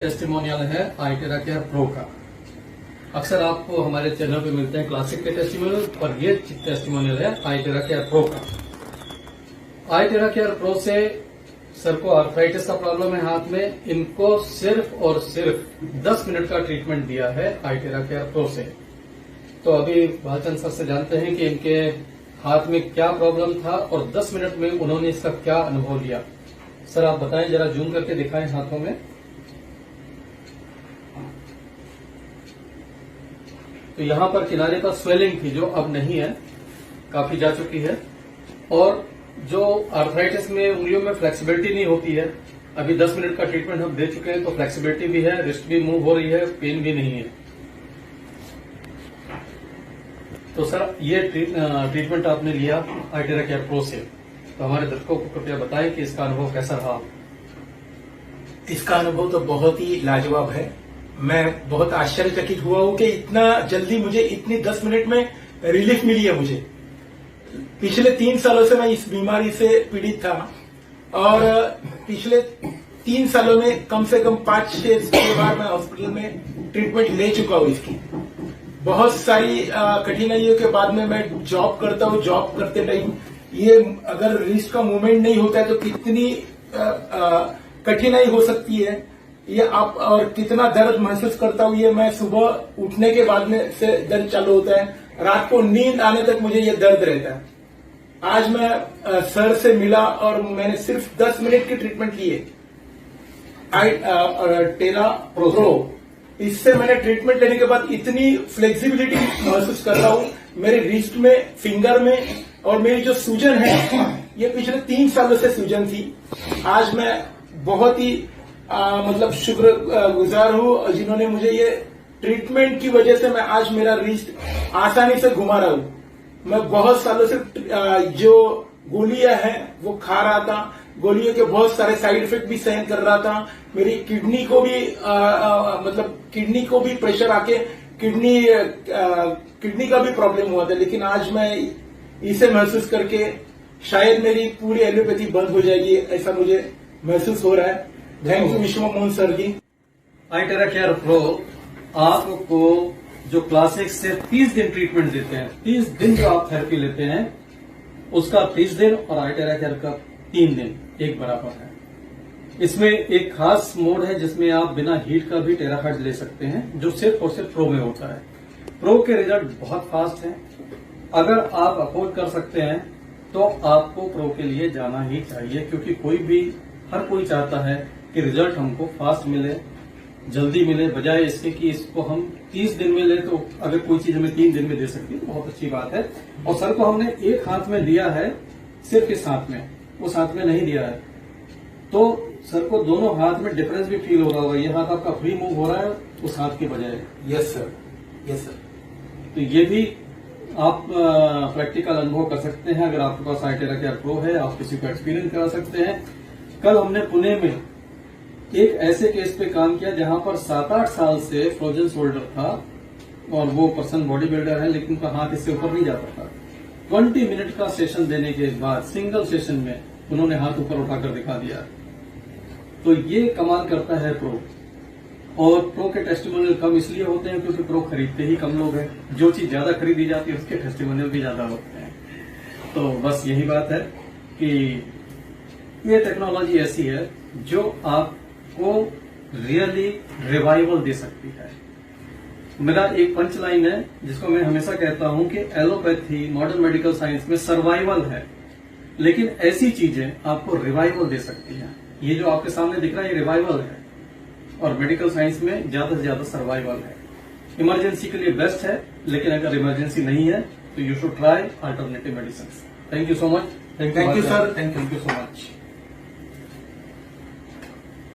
Testimonial है आईटेरा care pro का। अक्सर आपको हमारे चैनल पे मिलते हैं क्लासिक के टेस्टिमोनियल, और ये टेस्टिमोनियल है आईटेरा केयर प्रो का। आईटेरा केयर प्रो से सर को आर्थराइटिस का प्रॉब्लम है हाथ में, इनको सिर्फ और सिर्फ 10 मिनट का ट्रीटमेंट दिया है आईटेरा केयर प्रो से। तो अभी भालचंद सर से जानते हैं कि इनके हाथ में क्या प्रॉब्लम था और 10 मिनट में उन्होंने इसका क्या अनुभव लिया। सर आप बताएं, जरा जूम करके दिखाएं हाथों में। तो यहाँ पर किनारे पर स्वेलिंग थी जो अब नहीं है, काफी जा चुकी है। और जो आर्थराइटिस में उंगलियों में फ्लेक्सिबिलिटी नहीं होती है, अभी 10 मिनट का ट्रीटमेंट हम दे चुके हैं, तो फ्लेक्सिबिलिटी भी है, रिस्ट भी मूव हो रही है, पेन भी नहीं है। तो सर ये ट्रीटमेंट आपने लिया आईटेरा केयर प्रो से, तो हमारे दर्शकों को कृपया बताएं कि इसका अनुभव कैसा रहा। इसका अनुभव तो बहुत ही लाजवाब है। मैं बहुत आश्चर्यचकित हुआ हूं कि इतना जल्दी मुझे इतनी 10 मिनट में रिलीफ मिली है। मुझे पिछले 3 सालों से मैं इस बीमारी से पीड़ित था, और पिछले 3 सालों में कम से कम 5-6 बार मैं हॉस्पिटल में ट्रीटमेंट ले चुका हूं इसकी। बहुत सारी कठिनाइयों के बाद में मैं जॉब करता हूं। जॉब करते टाइम ये अगर रिस्ट का मूवमेंट नहीं होता है तो कितनी कठिनाई हो सकती है ये आप, और कितना दर्द महसूस करता हूं ये मैं सुबह उठने के बाद में से दर्द चालू होता है, रात को नींद आने तक मुझे ये दर्द रहता है। आज मैं सर से मिला और मैंने सिर्फ 10 मिनट की ट्रीटमेंट की है आईटेरा प्रो। इससे मैंने ट्रीटमेंट लेने के बाद इतनी फ्लेक्सिबिलिटी महसूस कर रहा हूं मेरे रिस्ट में, फिंगर में, और मेरी जो सूजन है ये पिछले 3 सालों से सूजन थी। आज मैं बहुत ही मतलब शुक्र गुजार हूं जिन्होंने मुझे ये ट्रीटमेंट की वजह से मैं आज मेरा रिस्ट आसानी से घुमा रहा हूं। मैं बहुत सालों से जो गोलियां हैं वो खा रहा था, गोलियों के बहुत सारे साइड इफेक्ट भी सहन कर रहा था। मेरी किडनी को भी मतलब किडनी को भी प्रेशर आके किडनी का भी प्रॉब्लम हुआ था, लेकिन आज मैं इसे महसूस करके शायद मेरी पूरी एलोपैथी बंद हो जाएगी, ऐसा मुझे महसूस हो रहा है। थैंक यू विश्व मोहन सर जी। आईटेरा केयर प्रो आपको जो क्लासिक से 30 दिन ट्रीटमेंट देते हैं, 30 दिन जो आप थेरेपी लेते हैं उसका 30 दिन और आईटेरा केयर का 3 दिन एक बराबर है। इसमें एक खास मोड है जिसमें आप बिना हीट का भी टेराहर्ट्ज ले सकते हैं, जो सिर्फ और सिर्फ प्रो में होता है। प्रो के रिजल्ट बहुत फास्ट हैं। अगर आप अफोर्ड कर सकते हैं तो आपको प्रो के लिए जाना ही चाहिए, क्योंकि हर कोई चाहता है कि रिजल्ट हमको फास्ट मिले, जल्दी मिले, बजाय इसके कि इसको हम 30 दिन में ले। तो अगर कोई चीज हमें 3 दिन में दे सकती है तो बहुत अच्छी बात है। और सर को हमने एक हाथ में दिया है, सिर्फ इस हाथ में, उस हाथ में नहीं दिया है, तो सर को दोनों हाथ में डिफरेंस भी फील हो रहा होगा। ये हाथ आपका फ्री मूव हो रहा है उस हाथ के बजाय। Yes sir, yes sir. तो ये भी आप प्रैक्टिकल अनुभव कर सकते हैं। अगर आपके पास आईटेरा केयर प्रो है, आप किसी को एक्सपीरियंस करा सकते हैं। कल हमने पुणे में एक ऐसे केस पे काम किया जहां पर 7-8 साल से फ्रोजन शोल्डर था, और वो पर्सन बॉडी बिल्डर है लेकिन उनका हाथ इससे ऊपर नहीं जाता था। 20 मिनट का सेशन देने के बाद सिंगल सेशन में उन्होंने हाथ ऊपर उठाकर दिखा दिया। तो ये कमाल करता है प्रो। और प्रो के टेस्टिमोनियल कम इसलिए होते हैं क्योंकि प्रो खरीदते ही कम लोग हैं। जो चीज ज्यादा खरीदी जाती है उसके टेस्टिमोनियल भी ज्यादा होते हैं। तो बस यही बात है कि ये टेक्नोलॉजी ऐसी है जो आपको रियली रिवाइवल दे सकती है। मेरा एक पंच लाइन है जिसको मैं हमेशा कहता हूं कि एलोपैथी मॉडर्न मेडिकल साइंस में सर्वाइवल है, लेकिन ऐसी चीजें आपको रिवाइवल दे सकती हैं। ये जो आपके सामने दिख रहा है ये रिवाइवल है, और मेडिकल साइंस में ज्यादा से ज्यादा सर्वाइवल है। इमरजेंसी के लिए बेस्ट है, लेकिन अगर इमरजेंसी नहीं है तो you should try alternative medicine. Thank you so much. Thank you sir, thank you so much.